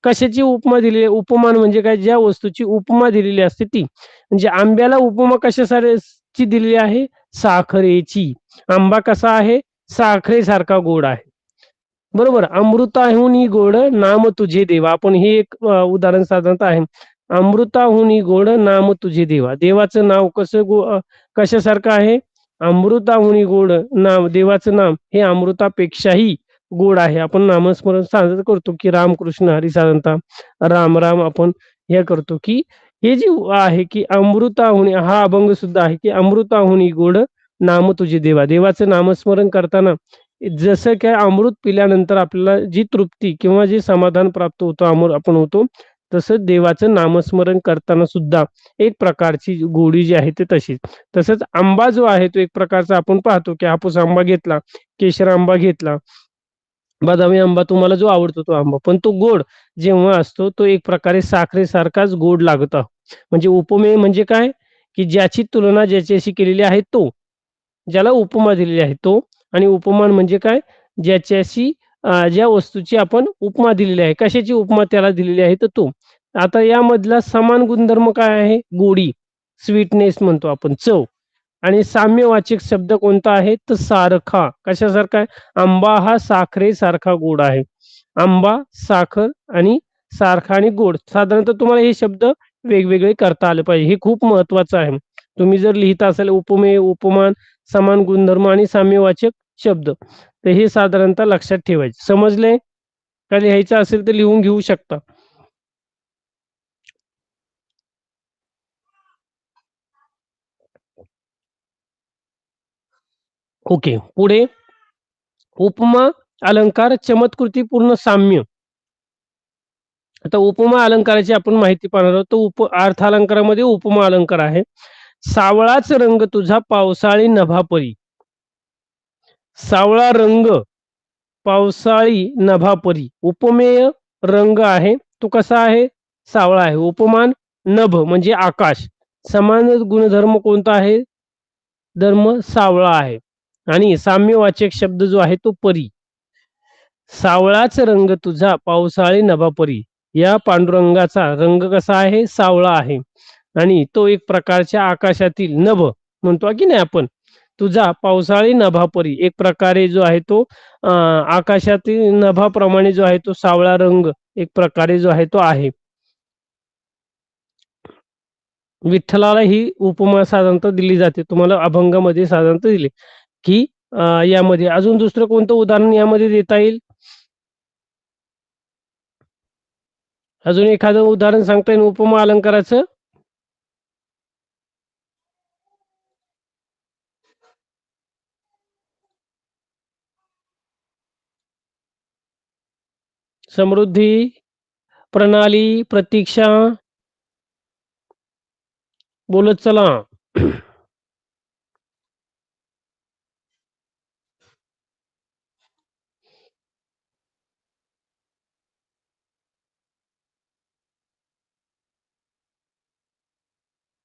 कशाची उपमा दिलेली आहे? उपमान म्हणजे काय? ज्या वस्तूची उपमा दिलेली असते ती. म्हणजे आंब्याला उपमा कशाची दिलेली आहे? साखरेची. आंबा कसा आहे? साखरेसारखा गोड आहे. बरोबर. अमृताहुनी गोड नाम तुझे देवा. आपण हे एक उदाहरण साधारणतः आहे. अमृताहुनी गोड नाम तुझे देवा. देवाचं नाव कशासारखं आहे? अमृताहुनी गोड नाम. देवाचं नाम हे अमृतापेक्षाही गोड आहे. आपण नामस्मरण साजरं करतो की रामकृष्ण हरी साधारणतः राम राम आपण हे करतो की हे जे आहे की अमृताहुनी हा अभंग सुद्धा आहे की अमृताहुनी गोड नाम तुझे देवा. देवाचं नामस्मरण करताना जसं काय अमृत पिल्यानंतर आपल्याला जी तृप्ती किंवा जे समाधान प्राप्त होतं आपण होतो तसंच देवाचं नामस्मरण करताना सुद्धा एक प्रकारची गोडी जी आहे ते तशीच. तसंच आंबा जो आहे तो एक प्रकारचा आपण पाहतो की हापूस आंबा घेतला, केशर आंबा घेतला, बदामी आंबा तुम्हाला जो आवडतो तो आंबा, पण तो गोड जेव्हा असतो तो एक प्रकारे साखरेसारखाच गोड लागतो. म्हणजे उपमेय म्हणजे काय? की ज्याची तुलना ज्याच्याशी केलेली आहे तो, ज्याला उपमा दिलेली आहे तो. आणि उपमान म्हणजे काय? ज्याच्याशी ज्या वस्तूची आपण उपमा दिलेली आहे. कशाची उपमा त्याला दिलेली आहे तर तो. आता यामधला समान गुणधर्म काय आहे? गोडी, स्वीटनेस म्हणतो आपण, चव. आणि साम्यवाचक शब्द कोणता आहे? तर सारखा. कशासारखा आहे? आंबा हा साखरेसारखा गोड आहे. आंबा, साखर आणि सारखा आणि गोड. साधारणतः तुम्हाला हे शब्द वेगवेगळे करता आले पाहिजे. हे खूप महत्वाचं आहे. तुम्ही जर लिहित असाल उपमेय, उपमान, समान गुणधर्म आणि साम्यवाचक शब्द तर हे साधारणतः लक्षात ठेवायचे. समजले? का लिहायचं असेल तर लिहून घेऊ शकता. ओके. पुढे उपमा अलंकार चमत्कृती पूर्ण साम्य. आता उपमा अलंकाराची आपण माहिती पाहणार आहोत. तो अर्थालंकारामध्ये उपमा अलंकार आहे. सावळाच रंग तुझा पावसाळी नभापरी. सावळा रंग पावसाळी नभापरी. उपमेय रंग आहे तो कसा आहे? सावळा आहे. उपमान नभ म्हणजे आकाश. समान गुणधर्म कोणता आहे? धर्म सावळा आहे. आणि साम्यवाचक शब्द जो आहे तो परी. सावळाच रंग तुझा पावसाळी नभापरी. या पांडुरंगाचा रंग कसा आहे? सावळा आहे. आणि तो एक प्रकारच्या आकाशातील नभ म्हणतो की नाही आपण, तुझा पावसाळी नभापरी. एक प्रकारे जो आहे तो आकाशातील नभाप्रमाणे जो आहे तो सावळा रंग एक प्रकारे जो आहे तो आहे. विठ्ठलाला ही उपमा साधारणतः दिली जाते. तुम्हाला अभंगामध्ये साधारणतः दिली की यामध्ये अजून दुसरं कोणतं उदाहरण यामध्ये देता येईल? अजून एखादं उदाहरण सांगता येईल उपमा अलंकाराचं? समृद्धी, प्रणाली, प्रतीक्षा, बोलत चला.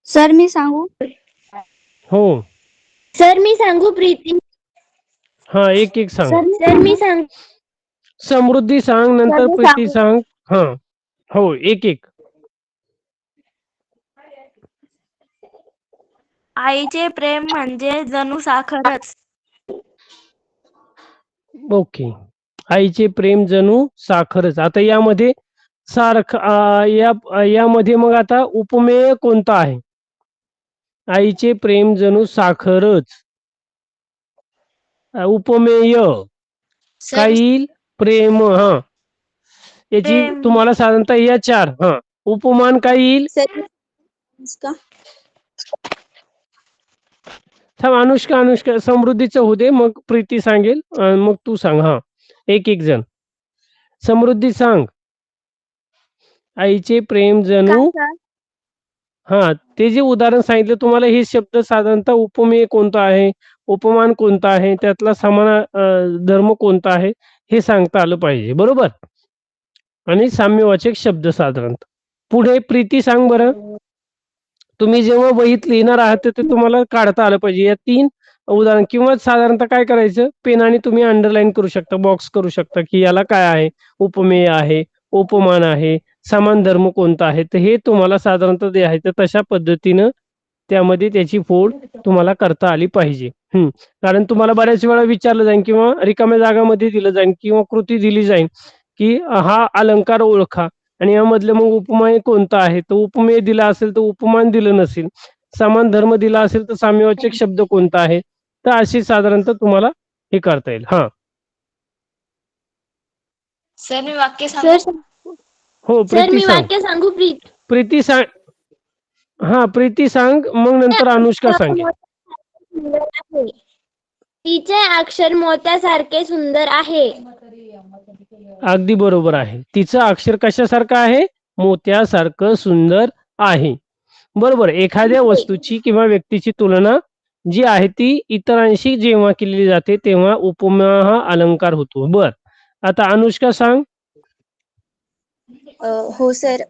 सर मी सांगू? हो. सर मी सांगू प्रीती? हा, एक एक सांग. सर मी सांग. समृद्धी सांग, नंतर मी प्रीती सांगू. सांग. हा, हो, एक एक. आईचे प्रेम म्हणजे जणू साखरच. ओके. आईचे प्रेम जणू साखरच. आता यामध्ये यामध्ये मग आता उपमेय कोणता आहे? आईचे प्रेम जणू साखरच. उपमेय काय येईल? प्रेम. हा, याची प्रेम. तुम्हाला साधारणतः या चार. हा, उपमान काय येईल? थांब, अनुष्का समृद्धीचं होऊ दे, मग प्रीती सांगेल, मग तू सांग. हा, एक एक जण. समृद्धी सांग. आईचे प्रेम जणू. हा, ते जे उदाहरण सांगितलं तुम्हाला हे शब्द साधारणतः उपमेय कोणता आहे? उपमान कोणता आहे, त्यातला समान धर्म कोणता आहे हे सांगता आलं पाहिजे, बरोबर. आणि साम्यवाचक शब्द साधारणतः. पुढे प्रीती सांग बरं. तुम्ही जेव्हा वहीत लिहिणार आहात तर ते तुम्हाला काढता आलं पाहिजे. या 3 उदाहरण किंवा साधारणतः काय करायचं, पेनाने तुम्ही अंडरलाईन करू शकता, बॉक्स करू शकता, की याला काय आहे, उपमेय आहे, उपमान आहे, समान धर्म कोणता आहे. तर हे तुम्हाला साधारणतः जे आहे तर तशा पद्धतीनं त्यामध्ये त्याची फोड तुम्हाला करता आली पाहिजे. कारण तुम्हाला बऱ्याच वेळा विचारलं जाईल किंवा रिकाम्या जागामध्ये दिलं जाईल किंवा कृती दिली जाईल, की हा अलंकार ओळखा आणि यामधलं मग उपमेय कोणता आहे. तर उपमेय दिला असेल तर उपमान दिलं नसेल, समान धर्म दिला असेल तर साम्यवाचक शब्द कोणता आहे. तर अशी साधारणतः तुम्हाला हे करता येईल. सर मी वाक्य सांगू? सर हो, सर प्रीती मी सांग. वाक्य सांगू प्रीत. प्रीती सांग. प्रीती सांग, मग नंतर अनुष्का सांगेल. सुंदर आहे. तिचे अक्षर मोत्यासारखे सुंदर आहे. अगदी बरोबर आहे. तिचं अक्षर कशासारखं आहे, मोत्यासारखं सुंदर आहे. बरोबर. एखाद्या वस्तूची किंवा व्यक्तीची तुलना जी आहे ती इतरांशी जेव्हा केली जाते तेव्हा उपमा हा अलंकार होतो. बर, आता अनुष्का सांग. हो सर.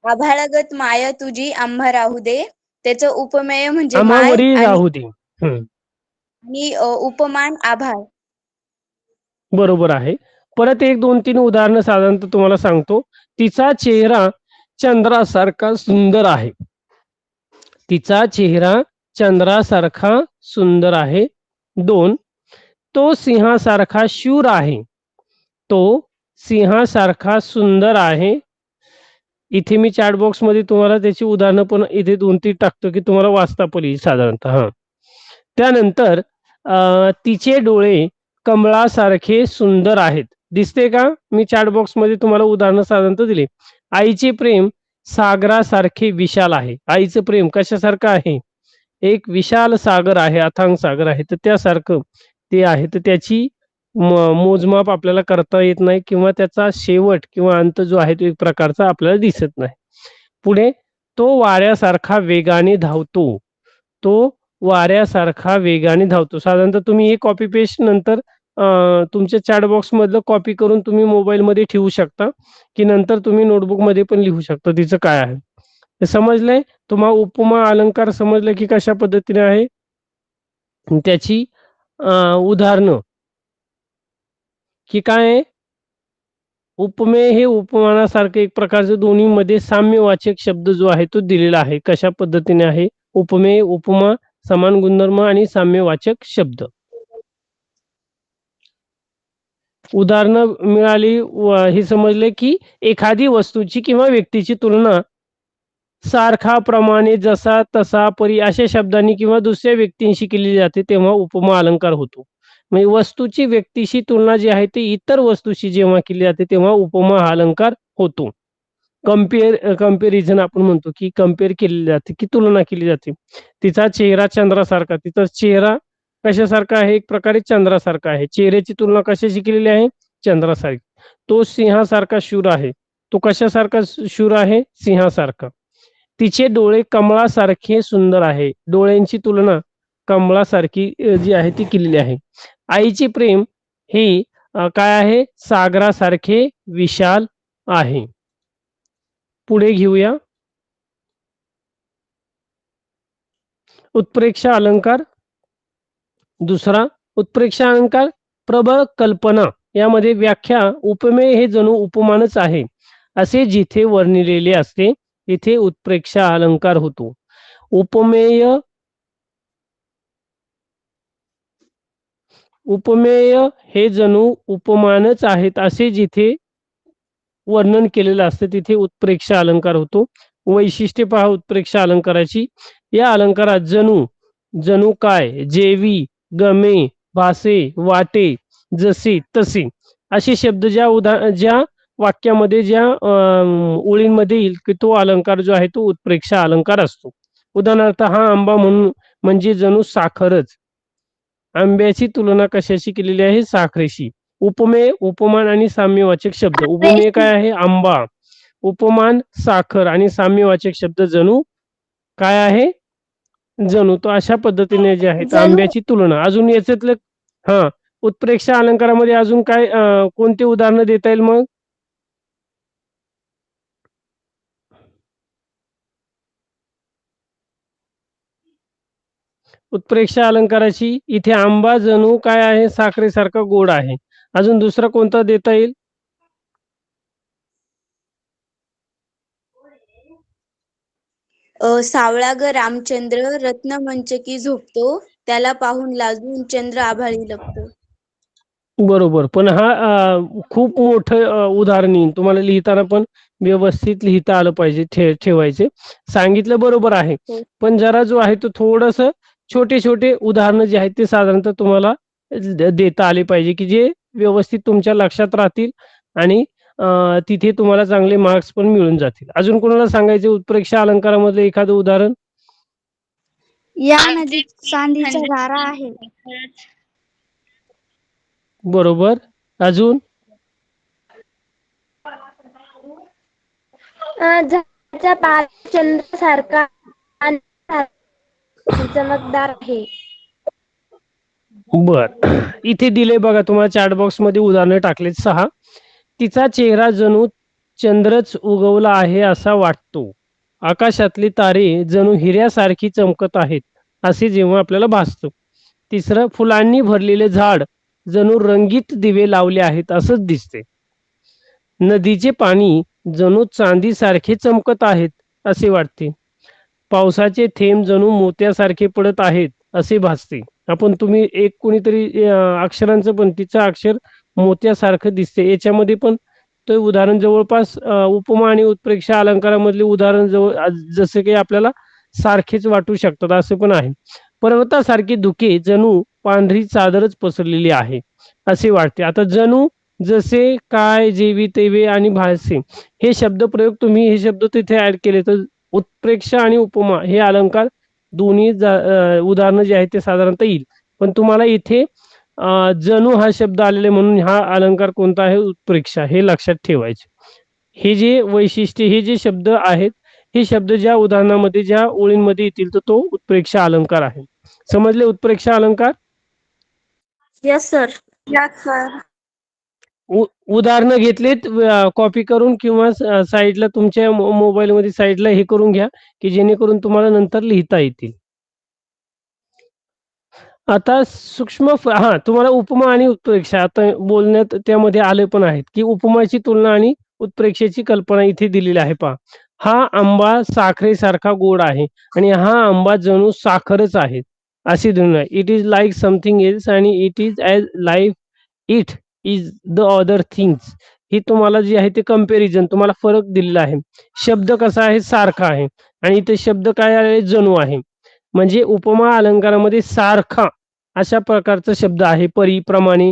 आभाळागत माया तुझी आम्हा राहू दे. त्याचं उपमेय म्हणजे माय आम्हावरी आणि राहू दे. उपमान आभाळ. बरोबर आहे. परत 1, 2, 3 उदाहरणं साधारणतः तुम्हाला सांगतो. तिचा चेहरा चंद्रासारखा सुंदर आहे. तिचा चेहरा चंद्रासारखा सुंदर आहे. 2, तो सिंहासारखा शूर आहे. तो सिंहासारखा सुंदर आहे. इथे मी चॅट बॉक्स मध्ये तुम्हाला त्याची उदाहरणं पण इथे 2-3 टाकतो की तुम्हाला वाचता पण येईल साधारणतः. त्यानंतर तिचे डोळे कमळासारखे सुंदर आहेत. दिसते का? मी चॅट बॉक्स मध्ये तुम्हाला उदाहरणं साधारणतः दिले. आईचे प्रेम सागरासारखे विशाल आहे. आईचं प्रेम कशासारखं आहे, एक विशाल सागर आहे, अथांग सागर आहे. तर त्यासारखं ते आहे. तर त्याची मोजमाप आपल्याला करता येत नाही किंवा त्याचा शेवट किंवा अंत जो आहे तो एक प्रकारचा आपल्याला दिसत नाही. पुढे तो वाऱ्यासारखा वेगाने धावतो. तो वाऱ्यासारखा वेगाने धावतो. साधारणतः तुम्ही हे कॉपी पेस्ट नंतर तुमच्या चॅट बॉक्स मधलं कॉपी करून तुम्ही मोबाईलमध्ये ठेवू शकता, की नंतर तुम्ही नोटबुक मध्ये पण लिहू शकता. तिचं काय आहे हे समजलंय तुम्हाला. उपमा अलंकार समजलं की कशा पद्धतीने आहे त्याची उदाहरणं की काय आहे. उपमेय हे उपमानासारखे एक प्रकारचे दोन्हीमध्ये साम्यवाचक शब्द जो आहे तो दिलेला आहे. कशा पद्धतीने आहे उपमेय, उपमा, समान गुणधर्म आणि साम्यवाचक शब्द. उदाहरणं मिळाली. हे समजले की एखादी वस्तूची किंवा व्यक्तीची तुलना सारखा, प्रमाणे, जसा, तसा, परी अशा शब्दांनी किंवा दुसऱ्या व्यक्तींशी केली जाते तेव्हा उपमा अलंकार होतो. म्हणजे वस्तूची व्यक्तीशी तुलना जी आहे ती इतर वस्तूशी जेव्हा केली जाते तेव्हा उपमा हा अलंकार होतो. कंपेरिझन आपण म्हणतो की कंपेअर केली जाते, की तुलना केली जाते. तिचा चेहरा चंद्रासारखा. तिचा चेहरा कशासारखा आहे, एक प्रकारे चंद्रासारखा आहे. चेहऱ्याची तुलना कशाशी केलेली आहे, चंद्रासारखी. तो सिंहासारखा शूर आहे. तो कशासारखा शूर आहे, सिंहासारखा. तिचे डोळे कमळासारखे सुंदर आहे. डोळ्यांची तुलना कमळासारखी जी आहे ती केलेली आहे. आईचे प्रेम हे काय आहे, सागरासारखे विशाल आहे. पुढे घेऊया. उत्प्रेक्षा अलंकार. दुसरा उत्प्रेक्षा अलंकार प्रबळ कल्पना. यामध्ये व्याख्या उपमेय हे जणू उपमानच आहे असे जिथे वर्णिलेले असते तिथे उत्प्रेक्षा अलंकार होतो. उपमेय हे जणू उपमानच आहेत असे जिथे वर्णन केलेलं असतं तिथे उत्प्रेक्षा अलंकार होतो. वैशिष्ट्ये पहा उत्प्रेक्षा अलंकाराची. या अलंकारात जणू, जणू काय, जेवी, गमे, भासे, वाटे, जसे, तसे असे शब्द ज्या वाक्यामध्ये ज्या ओळींमध्ये येईल की तो अलंकार जो आहे तो उत्प्रेक्षा अलंकार असतो. उदाहरणार्थ हा आंबा म्हणजे जणू साखरच. आंब्याची तुलना कशाशी केलेली आहे, साखरेशी. उपमेय, उपमान आणि साम्यवाचक शब्द. उपमेय काय आहे, आंबा. उपमान साखर आणि साम्यवाचक शब्द जणू काय आहे, जणू तो अशा पद्धतीने जे आहे जणू आंब्याची तुलना. अजून याच्यातलं हा उत्प्रेक्षा अलंकारामध्ये अजून काय कोणते उदाहरणं देता येईल मग? उत्प्रेक्षा अलंकाराची इथे आंबा जणू काय आहे साखरेसारखा गोड आहे. अजून दुसरा कोणता देता येईल? सावळा ग रामचंद्र रत्नमंचकी झोपतो, त्याला पाहून लाजून चंद्र आभाळी लपतो. बरोबर. पण हा खूप मोठं उदाहरण येईल. तुम्हाला लिहिताना पण व्यवस्थित लिहिता आलं पाहिजे, ठेवायचे. सांगितलं बरोबर आहे. हो. पण जरा जो आहे तो थोडंसं छोटे-छोटे उदाहरणं जे आहेत ते साधारणतः तुम्हाला देता आले पाहिजे, की जे व्यवस्थित तुमच्या लक्षात राहतील आणि तिथे तुम्हाला चांगले मार्क्स पण मिळून जातील. अजून कोणाला सांगायचे उत्प्रेक्षा अलंकारामधलं एखादं उदाहरण? या नदीत चांदीच्या धारा आहे. बरोबर. अजून? झाडाचा पाला चंद्रासारखा आणि चमकदार आहे. बर. इथे दिले बघा तुम्हाला चॅट बॉक्स मध्ये उदाहरणं टाकलेत 6. तिचा चेहरा जणू चंद्रच उगवला आहे असा वाटतो. आकाशातले तारे जणू हिऱ्यासारखी चमकत आहेत असे जेव्हा आपल्याला भासतं. तिसरं, फुलांनी भरलेले झाड जणू रंगीत दिवे लावले आहेत असंच दिसते. नदीचे पाणी जणू चांदीसारखे चमकत आहेत असे वाटते. पावसाचे थेंब जणू मोत्यासारखे पडत आहेत असे भासते. आपण तुम्ही एक कोणीतरी अक्षरांचं पण तिचं अक्षर मोत्यासारखं दिसते. याच्यामध्ये पण ते उदाहरण जवळपास उपमा आणि उत्प्रेक्षा अलंकारामधले उदाहरण जसं की आपल्याला सारखेच वाटू शकतात असं पण आहे. पर्वतासारखी धुके जणू पांढरी चादरच पसरलेली आहे असे वाटते. आता जणू, जसे, काय, जेवी, तेवे आणि भासे हे शब्दप्रयोग तुम्ही हे शब्द तिथे ऍड केले तर उत्प्रेक्षा आणि उपमा हे अलंकार दोन्ही उदाहरणं जे आहेत ते साधारणतः येईल. पण तुम्हाला इथे जणू हा शब्द आलेले म्हणून हा अलंकार कोणता आहे? उत्प्रेक्षा, हे लक्षात ठेवायचे. हे जे वैशिष्ट्य, हे जे शब्द आहेत, हे शब्द ज्या उदाहरणामध्ये ज्या ओळींमध्ये येतील तर तो उत्प्रेक्षा अलंकार आहे. समजले उत्प्रेक्षा अलंकार? Yes sir. उदाहरणं घेतलेत कॉपी करून किंवा साईडला तुमच्या मोबाईलमध्ये साईडला हे करून घ्या की जेणेकरून तुम्हाला नंतर लिहिता येतील. आता सूक्ष्म तुम्हाला उपमा आणि उत्प्रेक्षा आता बोलण्यात त्यामध्ये आले पण आहेत की उपमाची तुलना आणि उत्प्रेक्षेची कल्पना इथे दिलेली आहे. पहा, हा आंबा साखरेसारखा गोड आहे आणि हा आंबा जणू साखरच आहे अशी तुलना. It is like something else आणि it is as life it is the other things. ही तुम्हाला जी आहे ते कंपॅरिझन, तुम्हाला फरक दिलेला आहे. शब्द कसा आहे? सारखा आहे. आणि इथे शब्द काय आहे? जणू आहे. म्हणजे उपमा अलंकारामध्ये सारखा अशा प्रकारचा शब्द आहे. परी, प्रमाणे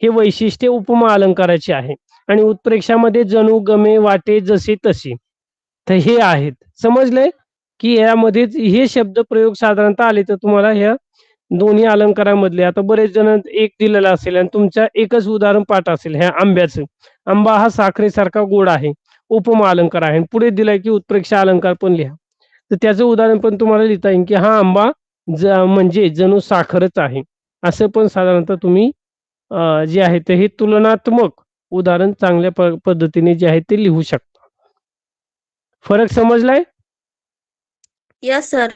हे वैशिष्ट्य उपमा अलंकाराचे आहे. आणि उत्प्रेक्षामध्ये जणू, गमे, वाटे, जसे, तसे तर हे आहेत. समजले की यामध्ये हे शब्द प्रयोग साधारणतः आले तर तुम्हाला ह्या दोन्ही अलंकारामधले, आता बरेच जण एक दिलेला असेल आणि तुमच्या एकच उदाहरण पाठ असेल ह्या आंब्याचं. आंबा हा साखरेसारखा गोड आहे, उपमा अलंकार आहे. पुढे दिलाय की उत्प्रेक्षा अलंकार पण लिहा. तर त्याचं उदाहरण पण तुम्हाला लिहिता येईल की हा आंबा म्हणजे जणू साखरच आहे असं पण साधारणतः तुम्ही जे आहे ते हे तुलनात्मक उदाहरण चांगल्या पद्धतीने जे आहे ते लिहू शकता. फरक समजलाय? Yes sir.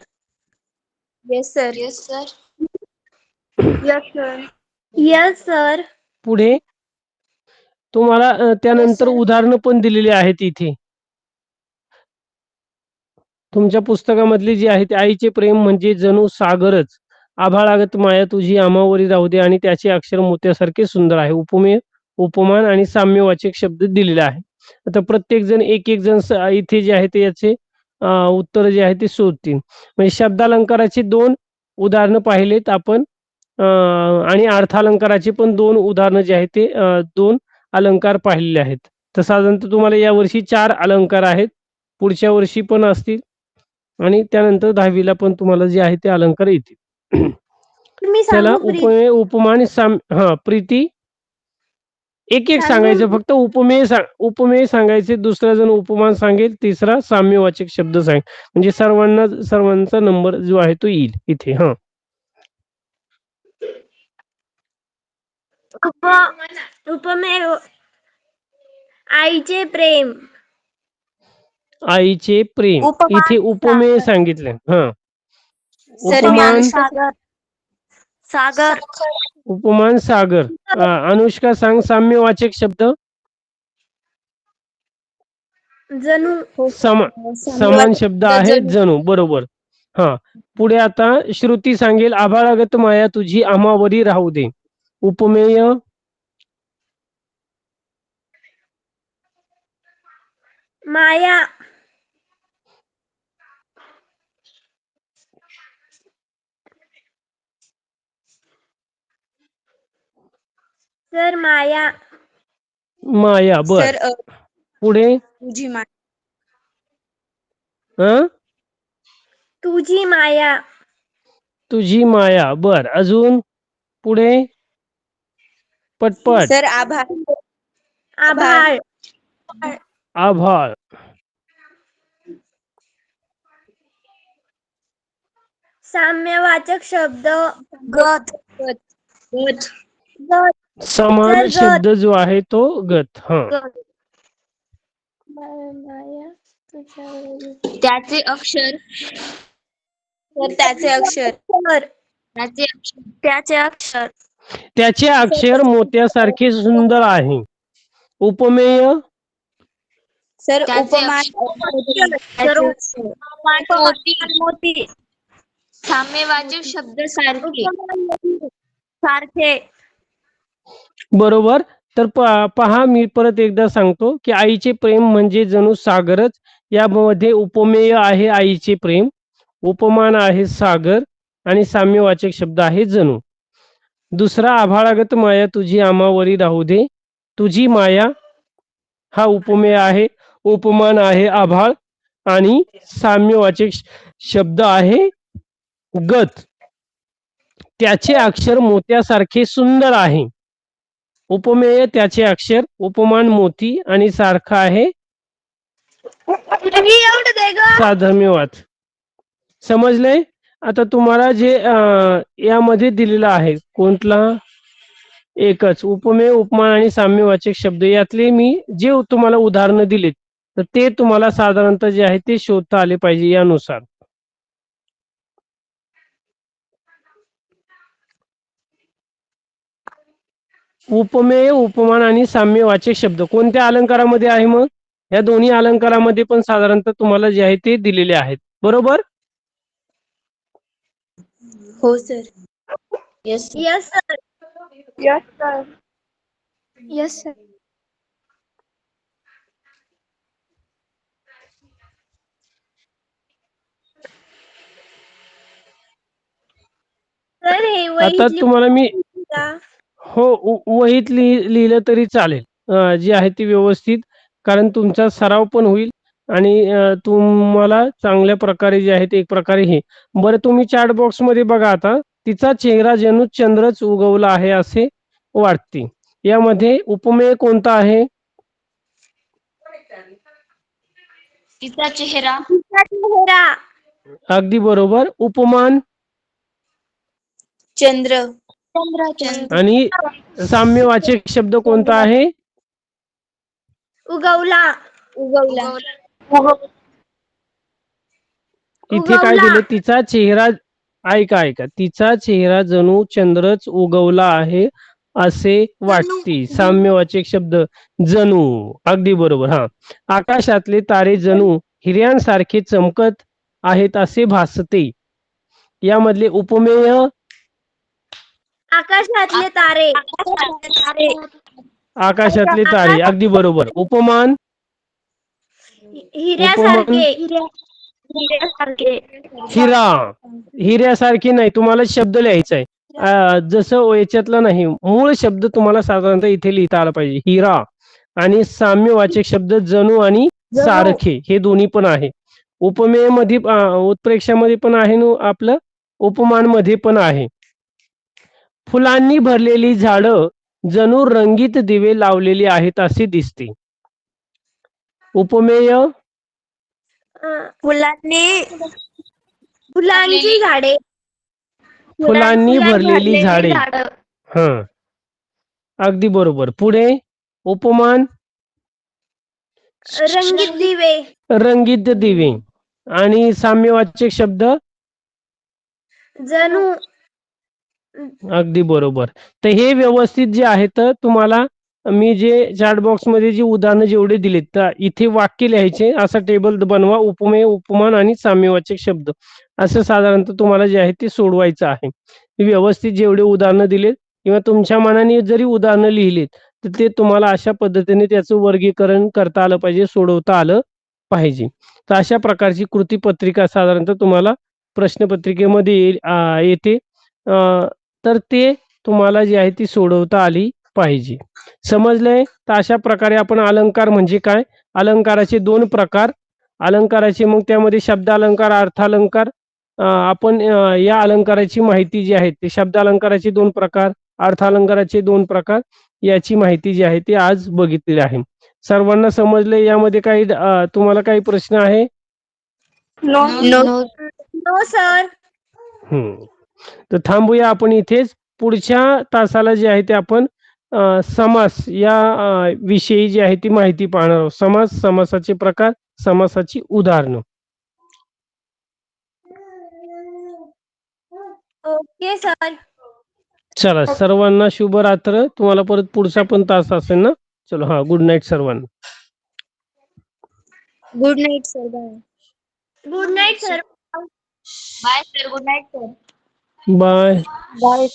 Yes sir. Yes sir. Yes sir. पुढे तुम्हाला त्यानंतर उदाहरणं पण दिलेली आहेत इथे तुमच्या पुस्तकामधली जी आहे ती. आईचे प्रेम म्हणजे जणू सागरच, आभाळागत माया तुझी आम्हावरी राहू दे आणि त्याचे अक्षर मोत्यासारखे सुंदर आहे. उपमेय, उपमान आणि साम्यवाचक शब्द दिलेले आहे. आता प्रत्येक जण एक एक जण इथे जे आहे ते याचे उत्तर जे आहे ते शोधतील. म्हणजे शब्दालंकाराचे 2 उदाहरणं पाहिलेत आपण आणि अर्थालंकाराचे पण 2 उदाहरणं जे आहेत ते 2 अलंकार पाहिलेले आहेत. तर साधारणतः तुम्हाला यावर्षी 4 अलंकार आहेत. पुढच्या वर्षी पण असतील आणि त्यानंतर 10वीला पण तुम्हाला जे आहे ते अलंकार येतील. मी त्याला सांगू प्रीत? उपमा आणि प्रीती एक एक सांगायचं, फक्त उपमेय सांगायचे, दुसरा जण उपमान सांगेल, तिसरा साम्यवाचक शब्द सांगेल, म्हणजे सर्वांचा नंबर जो आहे तो येईल इथे. हा, उपमेय आईचे प्रेम. आईचे प्रेम, उपमान इथे उपमेय सागर. सांगितले. हा, सर उपमान सागर उपमान सागर. अनुष्का सांग साम्यवाचक शब्द. जणू. समान शब्द आहे जणू, बरोबर. हा, पुढे आता श्रुती सांगेल आभाळागत माया तुझी आम्हावरी राहू दे. उपमेय माया. सर माया. माया, बर. सर पुढे तुझी माया. तुझी माया. तुझी माया, बर. अजून पुढे पटपट. सर आभाळ. आभाळ. आभाळ. साम्यवाचक शब्द. गत गत. समान सर, गत. शब्द जो आहे तो गत. हा, त्याचे अक्षर तर त्याचे अक्षर. त्याचे अक्षर त्याचे अक्षर त्याचे अक्षर मोत्यासारखे सुंदर आहे. उपमेय सर त्याचे उपमान. सर्व मोती. साम्यवाचक शब्द सारखे. सारखे बरोबर. तर पहा, मी परत एकदा सांगतो की आईचे प्रेम म्हणजे जणू सागरच. यामध्ये उपमेय आहे आईचे प्रेम, उपमान आहे सागर, आणि साम्यवाचक शब्द आहे जणू. दुसरा आभाळागत माया तुझी आम्हावरी राहू दे. तुझी माया हा उपमेय आहे, उपमान आहे आभाळ, आणि साम्यवाचक शब्द आहे गत. त्याचे अक्षर मोत्यासारखे सुंदर आहे. उपमेय त्याचे अक्षर, उपमान मोती, आणि सारखा आहे साधर्म्यवाद. समजलंय? आता तुम्हाला जे यामध्ये दिलेलं आहे कोणता एकच उपमेय, उपमान आणि साम्यवाचक शब्द, यातले मी जे तुम्हाला उदाहरणं दिलीत तर ते तुम्हाला साधारणतः जे आहे ते शोधता आले पाहिजे यानुसार. उपमेय, उपमान आणि साम्यवाचक शब्द कोणत्या अलंकारामध्ये आहे? मग या दोन्ही अलंकारामध्ये पण साधारणतः तुम्हाला जे आहे ते दिलेले आहेत, बरोबर? हो sir. Yes. Yes sir. Yes sir. Yes sir. Sir हे आता वहीत तुम्हाला मी लिहून का? हो, वहीत लिहिलं तरी चालेल, जे आहे ते व्यवस्थित, कारण तुमचा सराव पण होईल आणि तुम्हाला चांगल्या प्रकारे जे आहे ते एक प्रकारे हे. बरं, तुम्ही चॅट बॉक्स मध्ये बघा. आता तिचा चेहरा जणू चंद्रच उगवला आहे असे वाटते. यामध्ये उपमेय कोणता आहे? तिचा चेहरा. तिचा चेहरा. अगदी बरोबर. उपमान चंद्र. आणि साम्यवाचक शब्द कोणता आहे? उगवला. उगवला. इथे काय उगवला. दिले? तिचा चेहरा, ऐका ऐका, तिचा चेहरा जणू चंद्रच उगवला आहे असे वाटते. साम्यवाचक शब्द जणू. अगदी बरोबर. हा, आकाशातले तारे जणू हिऱ्यांसारखे चमकत आहेत असे भासते. यामधले उपमेय आकाशातले तारे. आकाशातले तारे, अगदी बरोबर. उपमान हिऱ्यासारखे. हिरा. हिऱ्यासारखे नाही, तुम्हाला शब्द लिहायचा आहे. जसं याच्यातला नाही, मूळ शब्द तुम्हाला साधारणतः इथे लिहिता आला पाहिजे. हिरा. आणि साम्यवाचक शब्द जणू आणि सारखे, हे दोन्ही पण आहे. उपमेय मध्ये, उत्प्रेक्षामध्ये पण आहे, आपलं उपमान मध्ये पण आहे. फुलांनी भरलेली झाडं जणू रंगीत दिवे लावलेले आहेत असे दिसते. उपमेय फुलांनी फुलांची झाडे. फुलांनी भरलेली झाडे. झाडं. हा, अगदी बरोबर. पुढे उपमान रंगीत दिवे. रंगीत दिवे. आणि साम्यवाचक शब्द जणू. अगदी बरोबर. तर हे व्यवस्थित जे आहेत तुम्हाला मी जे चॅट बॉक्स मध्ये जी उदाहरणं जेवढे दिलेत तर इथे वाक्य लिहायचे, असा टेबल बनवा. उपमेय, उपमान आणि साम्यवाचक शब्द असं साधारणतः तुम्हाला जे आहे ते सोडवायचं आहे. व्यवस्थित जेवढे उदाहरणं दिलेत किंवा तुमच्या मनाने जरी उदाहरणं लिहिलीत तर ते तुम्हाला अशा पद्धतीने त्याचं वर्गीकरण करता आलं पाहिजे, सोडवता आलं पाहिजे. तर अशा प्रकारची कृतीपत्रिका साधारणतः तुम्हाला प्रश्नपत्रिकेमध्ये येते. तर ते तुम्हाला जी आहे ती सोडवता आली पाहिजे. समजलंय? तर अशा प्रकारे आपण अलंकार म्हणजे काय, अलंकाराचे 2 प्रकार, अलंकाराचे मग त्यामध्ये शब्दालंकार, अर्थालंकार. आपण या अलंकाराची माहिती जी आहे ते शब्दालंकाराचे 2 प्रकार, अर्थालंकाराचे 2 प्रकार याची माहिती जी आहे ती आज बघितलेली आहे. सर्वांना समजले? यामध्ये काही तुम्हाला काही प्रश्न आहे? नो. No sir. तर थांबूया आपण इथेच. पुढच्या तासाला जे आहे ते आपण समास या विषयी जी आहे ती माहिती पाहणार आहोत. समास, समासाचे प्रकार, समासाची उदाहरणं. Okay sir. चला, सर्वांना शुभरात्र. तुम्हाला परत पुढचा पण तास असेल ना. चलो, हा, गुड नाईट सर्वांना. Good night sir. Bye. Good night sir. Bye sir. Good night sir. Bye. Bye.